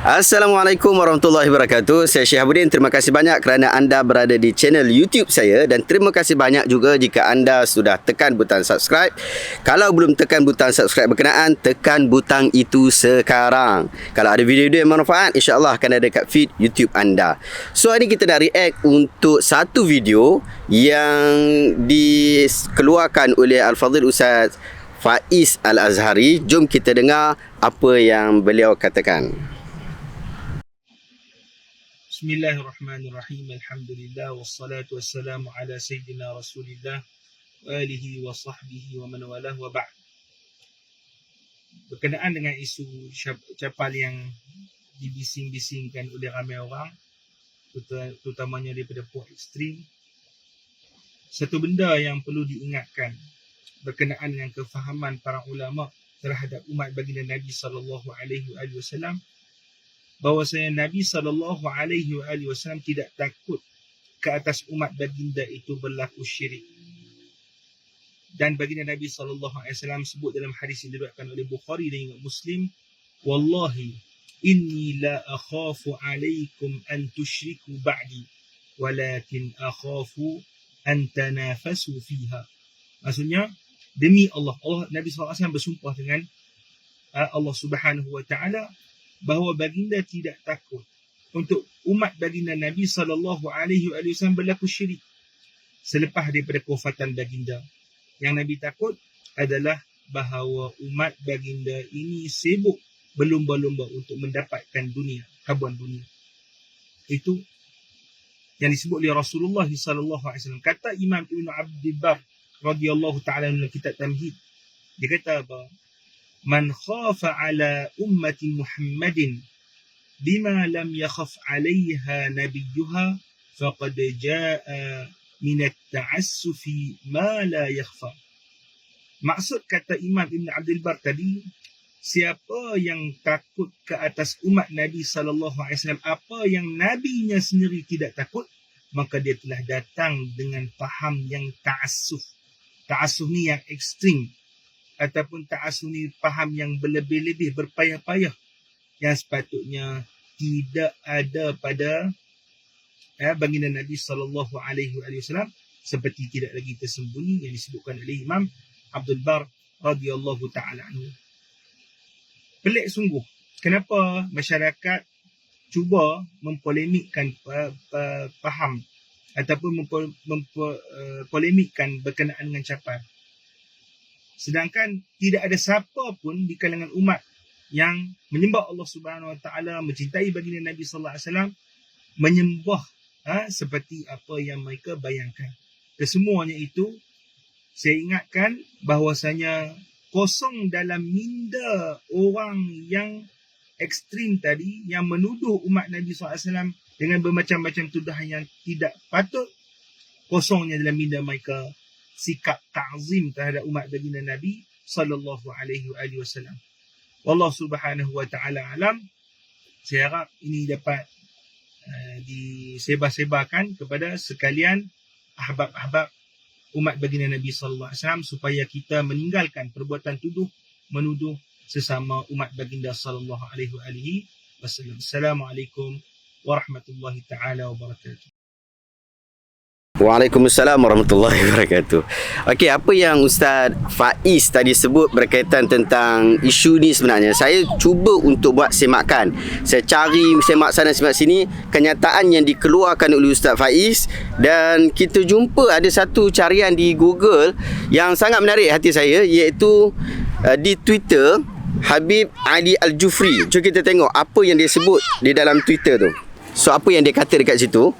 Assalamualaikum warahmatullahi wabarakatuh. Saya Syekh Habudin. Terima kasih banyak kerana anda berada di channel YouTube saya, dan terima kasih banyak juga jika anda sudah tekan butang subscribe. Kalau belum tekan butang subscribe berkenaan, tekan butang itu sekarang. Kalau ada video-video yang bermanfaat, insya-Allah akan ada kat feed YouTube anda. So hari ni kita nak react untuk satu video yang dikeluarkan oleh Al-Fadhil Ustaz Faiz Al-Azhari. Jom kita dengar apa yang beliau katakan. Bismillahirrahmanirrahim. Alhamdulillah wassalatu wassalamu ala sayyidina Rasulillah wa alihi wa sahbihi wa man walah wa ba'd. Berkenaan dengan isu capal yang dibising-bisingkan oleh ramai orang, terutamanya daripada puak ekstrim, satu benda yang perlu diingatkan berkenaan dengan kefahaman para ulama terhadap umat baginda Nabi sallallahu alaihi wasallam, bahawasanya Nabi SAW tidak takut ke atas umat baginda itu berlaku syirik. Dan baginda Nabi SAW sebut dalam hadis yang diriwayatkan oleh Bukhari dan Muslim, "Wallahi inni la akhafu alaikum an tusyriku ba'di, walakin akhafu an tanafasu fiha." Maksudnya, demi Allah, Nabi SAW bersumpah dengan Allah Subhanahu wa taala bahawa baginda tidak takut untuk umat baginda Nabi SAW berlaku syirik selepas daripada kewafatan baginda. Yang Nabi takut adalah bahawa umat baginda ini sibuk berlumba-lumba untuk mendapatkan dunia, habuan dunia. Itu yang disebut oleh Rasulullah SAW. Kata Imam Ibn Abdul Bar radhiyallahu ta'ala dalam kitab Tamhid, dia kata apa? Man khafa ala ummati Muhammadin bima lam yakhaf alaiha nabiyyuha faqad jaa min at-ta'assufi ma la yakhfa. Maksud kata Imam Ibn Abdul Bar tadi, siapa yang takut ke atas umat Nabi SAW apa yang nabinya sendiri tidak takut, maka dia telah datang dengan faham yang ta'assuf. Ta'assuf ni yang ekstrim, ataupun ta'assuf ni faham yang berlebih-lebih, berpayah-payah, yang sepatutnya tidak ada pada baginda Nabi SAW, seperti tidak lagi tersembunyi yang disebutkan oleh Imam Abdul Bar radhiyallahu ta'ala anhu. Pelik sungguh kenapa masyarakat cuba mempolemikkan faham ataupun mempolemikkan berkenaan dengan capal, sedangkan tidak ada siapa pun di kalangan umat yang menyembah Allah Subhanahu Wa Taala, mencintai baginda Nabi Sallallahu Alaihi Wasallam, menyembah seperti apa yang mereka bayangkan. Kesemuanya itu saya ingatkan bahawasanya kosong dalam minda orang yang ekstrim tadi, yang menuduh umat Nabi Sallallahu Alaihi Wasallam dengan bermacam-macam tuduhan yang tidak patut. Kosongnya dalam minda mereka sikap ta'zim terhadap umat baginda Nabi sallallahu alaihi wasallam. Wallahu subhanahu wa ta'ala alam. Saya harap ini dapat disebar-sebarkan kepada sekalian ahbab-ahbab umat baginda Nabi sallallahu alaihi wasallam, supaya kita meninggalkan perbuatan menuduh sesama umat baginda sallallahu alaihi wasallam. Assalamualaikum warahmatullahi taala wabarakatuh. Waalaikumsalam warahmatullahi wabarakatuh. Okey, apa yang Ustaz Faiz tadi sebut berkaitan tentang isu ni, sebenarnya saya cuba untuk buat semakan. Saya cari semak sana semak sini kenyataan yang dikeluarkan oleh Ustaz Faiz, dan kita jumpa ada satu carian di Google yang sangat menarik hati saya, iaitu di Twitter Habib Ali Al-Jufri. Jom kita tengok apa yang dia sebut di dalam Twitter tu. So apa yang dia kata dekat situ?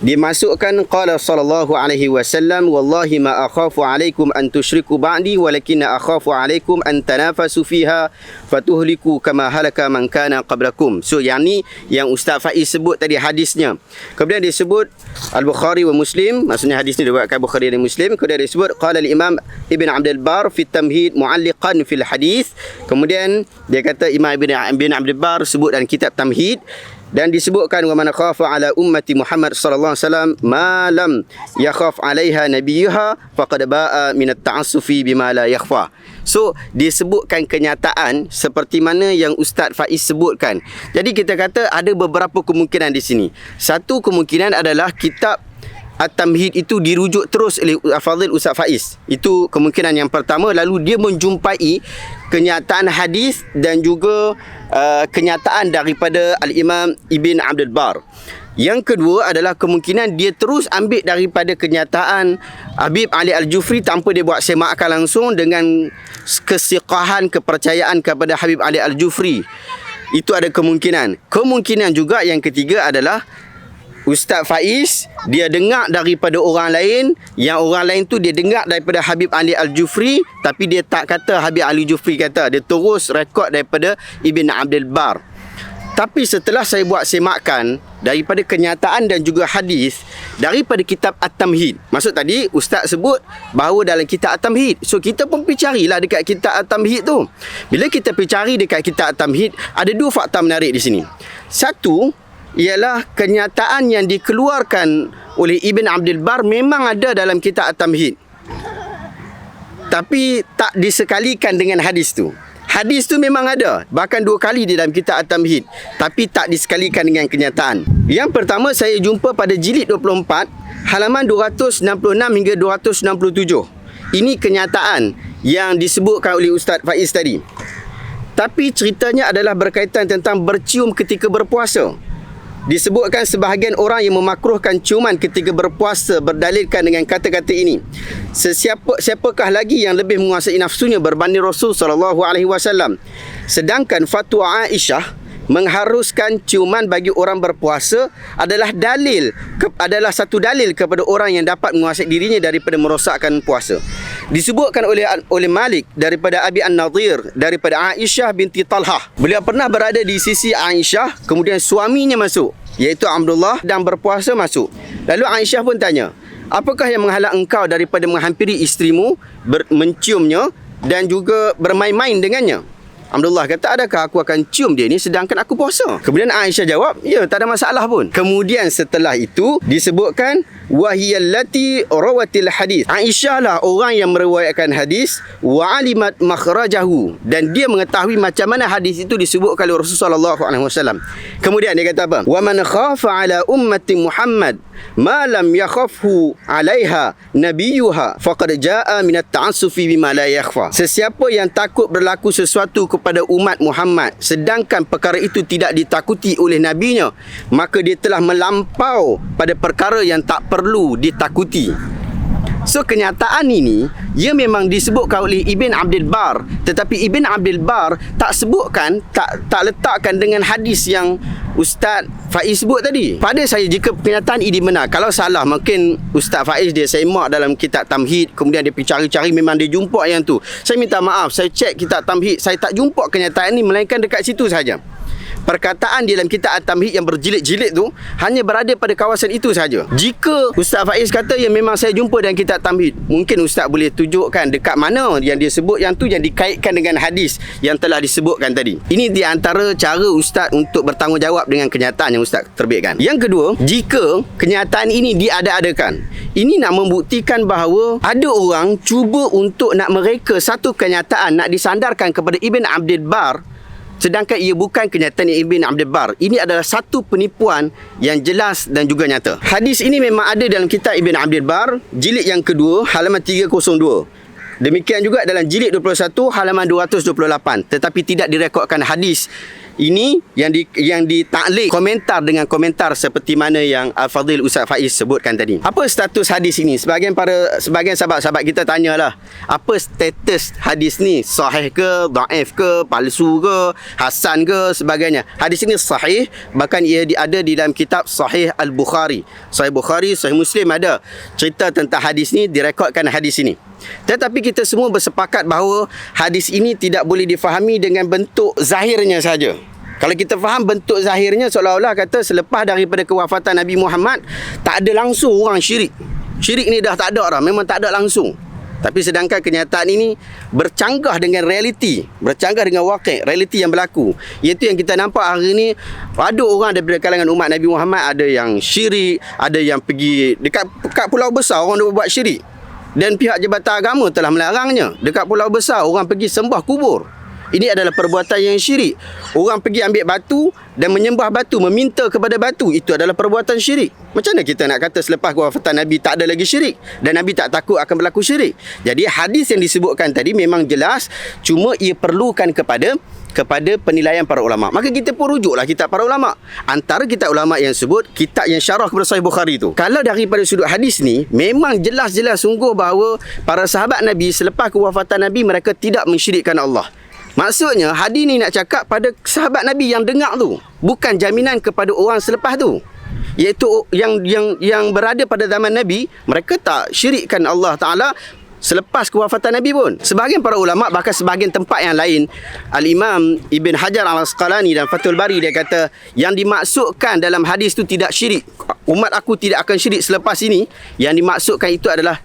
Dia masukkan qala sallallahu alaihi wasallam, wallahi ma akhafu alaikum an tusyriku ba'di walakinna akhafu alaikum an tanafasu fiha fatuhliku kama halaka man kana qablakum. So yang ni yang Ustaz Faiz sebut tadi hadisnya. Kemudian dia sebut Al-Bukhari wa Muslim, maksudnya hadis ni diriwayatkan Bukhari dan Muslim. Kemudian dia sebut qala al-Imam Ibn Abdul Bar fi Tamhid mu'alliqan fil hadis. Kemudian dia kata Imam Ibn Abdul Bar sebut dalam kitab Tamhid, dan disebutkan wa man khafa ala ummati Muhammad sallallahu alaihi wasallam ma lam yakhaf alaiha nabiyha faqad ba'a min at-ta'assufi bima la yakhfa. So disebutkan kenyataan seperti mana yang Ustaz Faiz sebutkan. Jadi kita kata ada beberapa kemungkinan di sini. Satu kemungkinan adalah kitab At-Tamhid itu dirujuk terus oleh Fadil Ustaz Faiz. Itu kemungkinan yang pertama. Lalu dia menjumpai kenyataan hadis dan juga kenyataan daripada Al-Imam Ibn Abdul Bar. Yang kedua adalah kemungkinan dia terus ambil daripada kenyataan Habib Ali Al-Jufri tanpa dia buat semakan langsung dengan kesiqahan kepercayaan kepada Habib Ali Al-Jufri. Itu ada kemungkinan. Kemungkinan juga yang ketiga adalah Ustaz Faiz dia dengar daripada orang lain, yang orang lain tu dia dengar daripada Habib Ali Al-Jufri, tapi dia tak kata Habib Ali Al-Jufri kata, dia terus rekod daripada Ibn Abdul Bar. Tapi setelah saya buat semakan daripada kenyataan dan juga hadis daripada kitab At-Tamhid. Maksud tadi Ustaz sebut bahawa dalam kitab At-Tamhid. So kita pun pergi carilah dekat kitab At-Tamhid tu. Bila kita pergi cari dekat kitab At-Tamhid, ada dua fakta menarik di sini. Satu ialah kenyataan yang dikeluarkan oleh Ibn Abdul Bar memang ada dalam kitab At-Tamhid, tapi tak disekalikan dengan hadis tu. Hadis tu memang ada, bahkan 2 kali di dalam kitab At-Tamhid, tapi tak disekalikan dengan kenyataan. Yang pertama saya jumpa pada jilid 24 halaman 266 hingga 267. Ini kenyataan yang disebutkan oleh Ustaz Faiz tadi. Tapi ceritanya adalah berkaitan tentang bercium ketika berpuasa. Disebutkan sebahagian orang yang memakruhkan ciuman ketika berpuasa berdalilkan dengan kata-kata ini. Siapakah lagi yang lebih menguasai nafsunya berbanding Rasul SAW? Sedangkan fatwa Aisyah mengharuskan ciuman bagi orang berpuasa adalah satu dalil kepada orang yang dapat menguasai dirinya daripada merosakkan puasa. Disebutkan oleh Malik daripada Abi An-Nadhir daripada Aisyah binti Talhah. Beliau pernah berada di sisi Aisyah, kemudian suaminya masuk, iaitu Abdullah, dan berpuasa masuk. Lalu Aisyah pun tanya, apakah yang menghalang engkau daripada menghampiri isterimu, menciumnya dan juga bermain-main dengannya? Abdullah kata, adakah aku akan cium dia ni sedangkan aku puasa? Kemudian Aisyah jawab, ya, tak ada masalah pun. Kemudian setelah itu disebutkan wahiyallati rawatil hadis. Aisyah lah orang yang meriwayatkan hadis, wa alimat makhrajahu, dan dia mengetahui macam mana hadis itu disebutkan oleh Rasulullah SAW. Kemudian dia kata apa? Wa man khafa ala ummati Muhammad ma lam yakhafhu alaiha nabiyuha faqad jaa min at-ta'assufi bima la yakhfa. Sesiapa yang takut berlaku sesuatu kepada umat Muhammad sedangkan perkara itu tidak ditakuti oleh nabinya, maka dia telah melampau pada perkara yang tak perlu ditakuti. So kenyataan ini ia memang disebutkan oleh Ibn Abdul Bar, tetapi Ibn Abdul Bar tak sebutkan, tak letakkan dengan hadis yang Ustaz Faiz sebut tadi. Pada saya, jika kenyataan ini benar, kalau salah mungkin Ustaz Faiz dia semak dalam kitab Tamhid, kemudian dia pergi cari-cari, memang dia jumpa yang tu. Saya minta maaf, saya cek kitab Tamhid, saya tak jumpa kenyataan ini, melainkan dekat situ saja. Perkataan di dalam kitab At-Tamhid yang berjilid-jilid tu hanya berada pada kawasan itu saja. Jika Ustaz Faiz kata yang memang saya jumpa dalam kitab Tamhid, mungkin Ustaz boleh tunjukkan dekat mana yang dia sebut yang tu yang dikaitkan dengan hadis yang telah disebutkan tadi. Ini di antara cara Ustaz untuk bertanggungjawab dengan kenyataan yang Ustaz terbitkan. Yang kedua, jika kenyataan ini diada-adakan, ini nak membuktikan bahawa ada orang cuba untuk nak mereka satu kenyataan nak disandarkan kepada Ibn Abdul Bar, sedangkan ia bukan kenyataan Ibn Abdul Bar. Ini adalah satu penipuan yang jelas dan juga nyata. Hadis ini memang ada dalam kitab Ibn Abdul Bar, jilid yang kedua, halaman 302. Demikian juga dalam jilid 21, halaman 228. Tetapi tidak direkodkan hadis ini yang ditaklik komentar dengan komentar seperti mana yang Al-Fadhil Ustaz Faiz sebutkan tadi. Apa status hadis ini? Sebahagian sahabat-sahabat kita tanyalah, apa status hadis ni? Sahih ke, dhaif ke, palsu ke, hasan ke, sebagainya. Hadis ini sahih, bahkan ia ada di dalam kitab Sahih Al-Bukhari. Sahih Bukhari, Sahih Muslim ada cerita tentang hadis ni, direkodkan hadis ini. Tetapi kita semua bersepakat bahawa hadis ini tidak boleh difahami dengan bentuk zahirnya saja. Kalau kita faham bentuk zahirnya, seolah-olah kata selepas daripada kewafatan Nabi Muhammad tak ada langsung orang syirik. Syirik ni dah tak ada dah, memang tak ada langsung. Tapi sedangkan kenyataan ini bercanggah dengan realiti, bercanggah dengan waqi', realiti yang berlaku. Iaitu yang kita nampak hari ini, ada orang daripada kalangan umat Nabi Muhammad ada yang syirik, ada yang pergi dekat Pulau Besar orang buat syirik. Dan pihak Jabatan Agama telah melarangnya. Dekat Pulau Besar, orang pergi sembah kubur. Ini adalah perbuatan yang syirik. Orang pergi ambil batu dan menyembah batu, meminta kepada batu. Itu adalah perbuatan syirik. Macam mana kita nak kata selepas kewafatan Nabi tak ada lagi syirik? Dan Nabi tak takut akan berlaku syirik. Jadi hadis yang disebutkan tadi memang jelas, cuma ia perlukan kepada penilaian para ulama. Maka kita pun rujuklah kitab para ulama. Antara kitab ulama yang sebut, kitab yang syarah kepada Sahih Bukhari tu. Kalau daripada sudut hadis ni, memang jelas-jelas sungguh bahawa para sahabat Nabi selepas kewafatan Nabi, mereka tidak mensyirikkan Allah. Maksudnya hadis ni nak cakap pada sahabat Nabi yang dengar tu, bukan jaminan kepada orang selepas tu. Iaitu yang berada pada zaman Nabi, mereka tak syirikkan Allah Ta'ala selepas kewafatan Nabi pun. Sebahagian para ulama', bahkan sebahagian tempat yang lain, Al-Imam Ibn Hajar Al-Asqalani dan Fathul Bari, dia kata yang dimaksudkan dalam hadis tu tidak syirik, umat aku tidak akan syirik selepas ini. Yang dimaksudkan itu adalah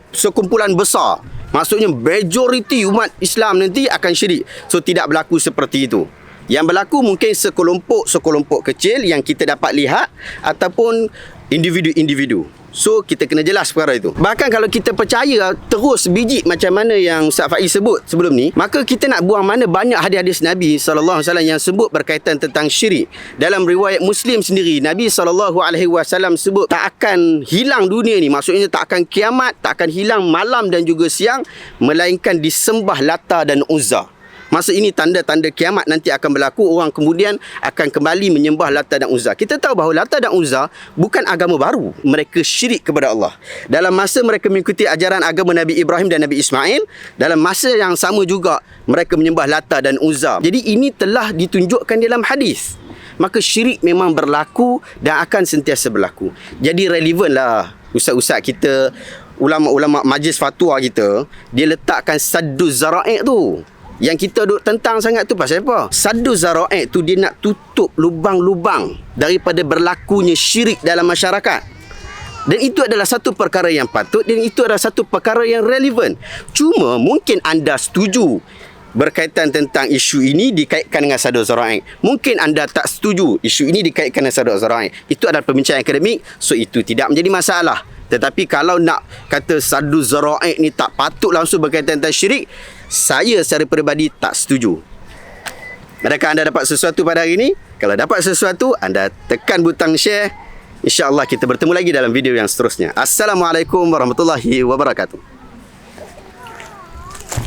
sekumpulan besar. Maksudnya majoriti umat Islam nanti akan syirik. So tidak berlaku seperti itu. Yang berlaku mungkin sekelompok kecil yang kita dapat lihat, ataupun individu-individu. So kita kena jelas perkara itu. Bahkan kalau kita percaya terus biji macam mana yang Ustaz Faiz sebut sebelum ni, maka kita nak buang mana banyak hadis-hadis Nabi SAW yang sebut berkaitan tentang syirik. Dalam riwayat Muslim sendiri, Nabi SAW sebut tak akan hilang dunia ni, maksudnya tak akan kiamat, tak akan hilang malam dan juga siang, melainkan disembah Lata dan Uzza. Masa ini tanda-tanda kiamat nanti akan berlaku. Orang kemudian akan kembali menyembah Lata dan Uzza. Kita tahu bahawa Lata dan Uzza bukan agama baru. Mereka syirik kepada Allah. Dalam masa mereka mengikuti ajaran agama Nabi Ibrahim dan Nabi Ismail, dalam masa yang sama juga mereka menyembah Lata dan Uzza. Jadi ini telah ditunjukkan dalam hadis. Maka syirik memang berlaku dan akan sentiasa berlaku. Jadi relevan lah ustaz-ustaz kita, ulama-ulama majlis fatwa kita, dia letakkan sadduz zara'i' tu. Yang kita duk tentang sangat tu pasal apa? Sadduz zara'i' tu dia nak tutup lubang-lubang daripada berlakunya syirik dalam masyarakat. Dan itu adalah satu perkara yang patut, dan itu adalah satu perkara yang relevan. Cuma mungkin anda setuju berkaitan tentang isu ini dikaitkan dengan sadduz zara'i'. Mungkin anda tak setuju isu ini dikaitkan dengan sadduz zara'i'. Itu adalah perbincangan akademik, so itu tidak menjadi masalah. Tetapi kalau nak kata sadduz zara'i' ni tak patut langsung berkaitan tentang syirik, saya secara peribadi tak setuju. Adakah anda dapat sesuatu pada hari ini? Kalau dapat sesuatu, anda tekan butang share. InsyaAllah kita bertemu lagi dalam video yang seterusnya. Assalamualaikum warahmatullahi wabarakatuh.